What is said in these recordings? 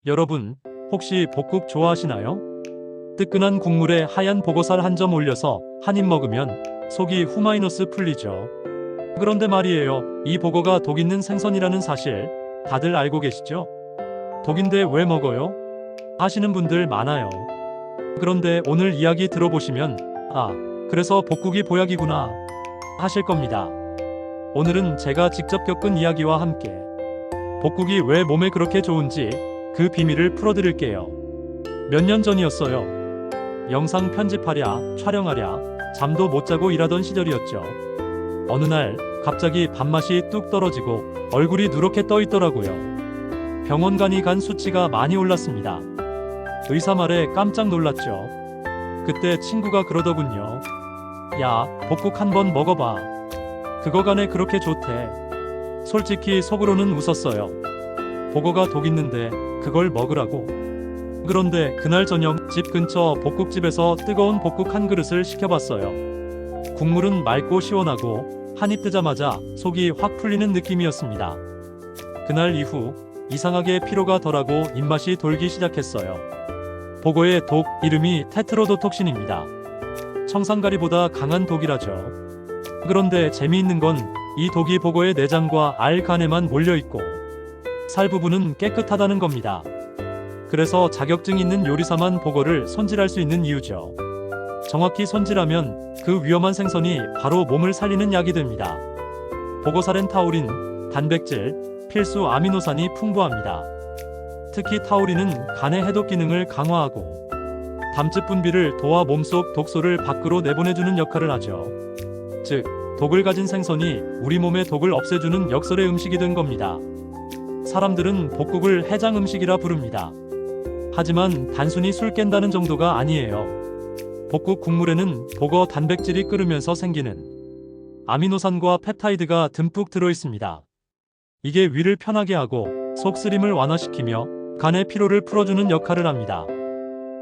여러분, 혹시 볶국 좋아하시나요? 뜨끈한 국물에 하얀 보고살 한 점 올려서 한 입 먹으면 속이 후마이너스 풀리죠. 그런데 말이에요. 이 보고가 독 있는 생선이라는 사실 다들 알고 계시죠? 독인데 왜 먹어요? 하시는 분들 많아요. 그런데 오늘 이야기 들어보시면 아, 그래서 볶국이 보약이구나 하실 겁니다. 오늘은 제가 직접 겪은 이야기와 함께 볶국이 왜 몸에 그렇게 좋은지 그 비밀을 풀어드릴게요. 몇 년 전이었어요. 영상 편집하랴, 촬영하랴, 잠도 못 자고 일하던 시절이었죠. 어느 날 갑자기 밥맛이 뚝 떨어지고 얼굴이 누렇게 떠 있더라고요. 병원 간 수치가 많이 올랐습니다. 의사 말에 깜짝 놀랐죠. 그때 친구가 그러더군요. 야, 볶국 한번 먹어봐. 그거 간에 그렇게 좋대. 솔직히 속으로는 웃었어요. 보고가 독 있는데 그걸 먹으라고. 그런데 그날 저녁 집 근처 볶국집에서 뜨거운 볶국 한 그릇을 시켜봤어요. 국물은 맑고 시원하고 한 입 뜨자마자 속이 확 풀리는 느낌이었습니다. 그날 이후 이상하게 피로가 덜하고 입맛이 돌기 시작했어요. 보고의 독 이름이 테트로도톡신입니다. 청산가리보다 강한 독이라죠. 그런데 재미있는 건 이 독이 보고의 내장과 알 간에만 몰려있고 살 부분은 깨끗하다는 겁니다. 그래서 자격증 있는 요리사만 보고를 손질할 수 있는 이유죠. 정확히 손질하면 그 위험한 생선이 바로 몸을 살리는 약이 됩니다. 보고살엔 타우린, 단백질, 필수 아미노산이 풍부합니다. 특히 타우린은 간의 해독 기능을 강화하고 담즙 분비를 도와 몸속 독소를 밖으로 내보내주는 역할을 하죠. 즉, 독을 가진 생선이 우리 몸의 독을 없애주는 역설의 음식이 된 겁니다. 사람들은 볶국을 해장 음식이라 부릅니다. 하지만 단순히 술 깬다는 정도가 아니에요. 볶국 국물에는 보고 단백질이 끓으면서 생기는 아미노산과 펩타이드가 듬뿍 들어있습니다. 이게 위를 편하게 하고 속 쓰림을 완화시키며 간의 피로를 풀어주는 역할을 합니다.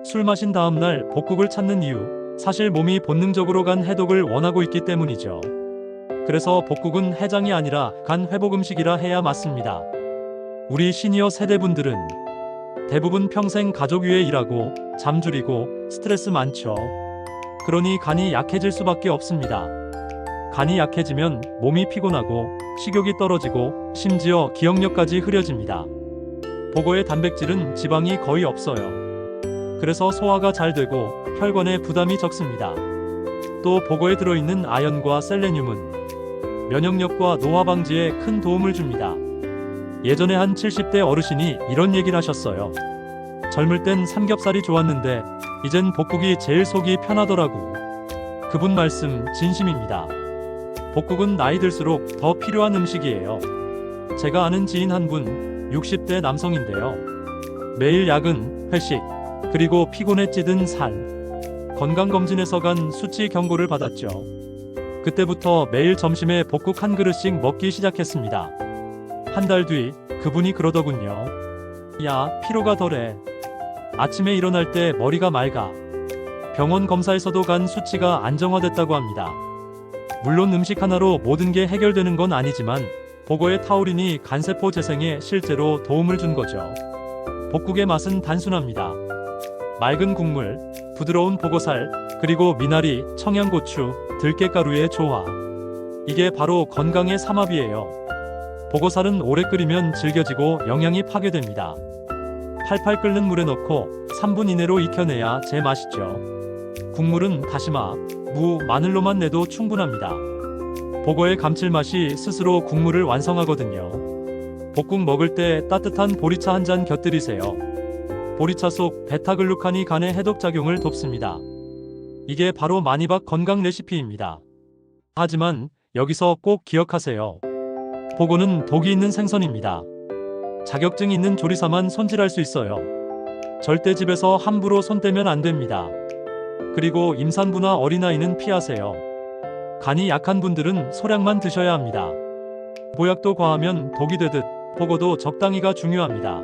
술 마신 다음날 볶국을 찾는 이유, 사실 몸이 본능적으로 간 해독을 원하고 있기 때문이죠. 그래서 볶국은 해장이 아니라 간 회복 음식이라 해야 맞습니다. 우리 시니어 세대분들은 대부분 평생 가족 위에 일하고 잠 줄이고 스트레스 많죠. 그러니 간이 약해질 수밖에 없습니다. 간이 약해지면 몸이 피곤하고 식욕이 떨어지고 심지어 기억력까지 흐려집니다. 보고의 단백질은 지방이 거의 없어요. 그래서 소화가 잘 되고 혈관에 부담이 적습니다. 또 보고에 들어있는 아연과 셀레늄은 면역력과 노화 방지에 큰 도움을 줍니다. 예전에 한 70대 어르신이 이런 얘기를 하셨어요. 젊을 땐 삼겹살이 좋았는데 이젠 볶국이 제일 속이 편하더라고. 그분 말씀 진심입니다. 볶국은 나이 들수록 더 필요한 음식이에요. 제가 아는 지인 한 분, 60대 남성인데요. 매일 야근, 회식, 그리고 피곤에 찌든 살, 건강검진에서 간 수치 경고를 받았죠. 그때부터 매일 점심에 볶국 한 그릇씩 먹기 시작했습니다. 한 달 뒤 그분이 그러더군요. 야, 피로가 덜해. 아침에 일어날 때 머리가 맑아. 병원 검사에서도 간 수치가 안정화됐다고 합니다. 물론 음식 하나로 모든 게 해결되는 건 아니지만 보고의 타우린이 간세포 재생에 실제로 도움을 준 거죠. 볶국의 맛은 단순합니다. 맑은 국물, 부드러운 보고살, 그리고 미나리, 청양고추, 들깨가루의 조화. 이게 바로 건강의 삼합이에요. 보고살은 오래 끓이면 질겨지고 영양이 파괴됩니다. 팔팔 끓는 물에 넣고 3분 이내로 익혀내야 제맛이죠. 국물은 다시마, 무, 마늘로만 내도 충분합니다. 보고의 감칠맛이 스스로 국물을 완성하거든요. 볶국 먹을 때 따뜻한 보리차 한 잔 곁들이세요. 보리차 속 베타글루칸이 간의 해독 작용을 돕습니다. 이게 바로 마니박 건강 레시피입니다. 하지만 여기서 꼭 기억하세요. 보고는 독이 있는 생선입니다. 자격증 있는 조리사만 손질할 수 있어요. 절대 집에서 함부로 손 떼면 안 됩니다. 그리고 임산부나 어린아이는 피하세요. 간이 약한 분들은 소량만 드셔야 합니다. 보약도 과하면 독이 되듯 보고도 적당히가 중요합니다.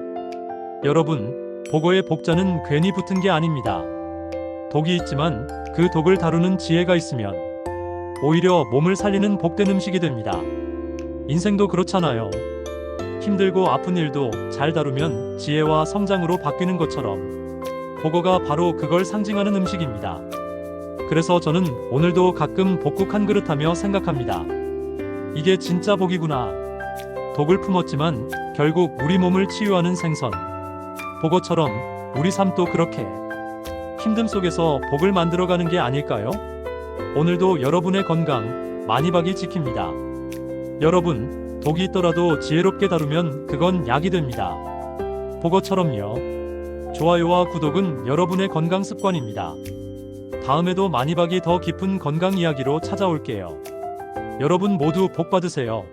여러분, 보고의 복자는 괜히 붙은 게 아닙니다. 독이 있지만 그 독을 다루는 지혜가 있으면 오히려 몸을 살리는 복된 음식이 됩니다. 인생도 그렇잖아요. 힘들고 아픈 일도 잘 다루면 지혜와 성장으로 바뀌는 것처럼 보고가 바로 그걸 상징하는 음식입니다. 그래서 저는 오늘도 가끔 복국 한 그릇 하며 생각합니다. 이게 진짜 복이구나. 독을 품었지만 결국 우리 몸을 치유하는 생선. 보고처럼 우리 삶도 그렇게 힘듦 속에서 복을 만들어가는 게 아닐까요? 오늘도 여러분의 건강 많이박이 지킵니다. 여러분, 독이 있더라도 지혜롭게 다루면 그건 약이 됩니다. 보고처럼요. 좋아요와 구독은 여러분의 건강 습관입니다. 다음에도 많이박이 더 깊은 건강 이야기로 찾아올게요. 여러분 모두 복 받으세요.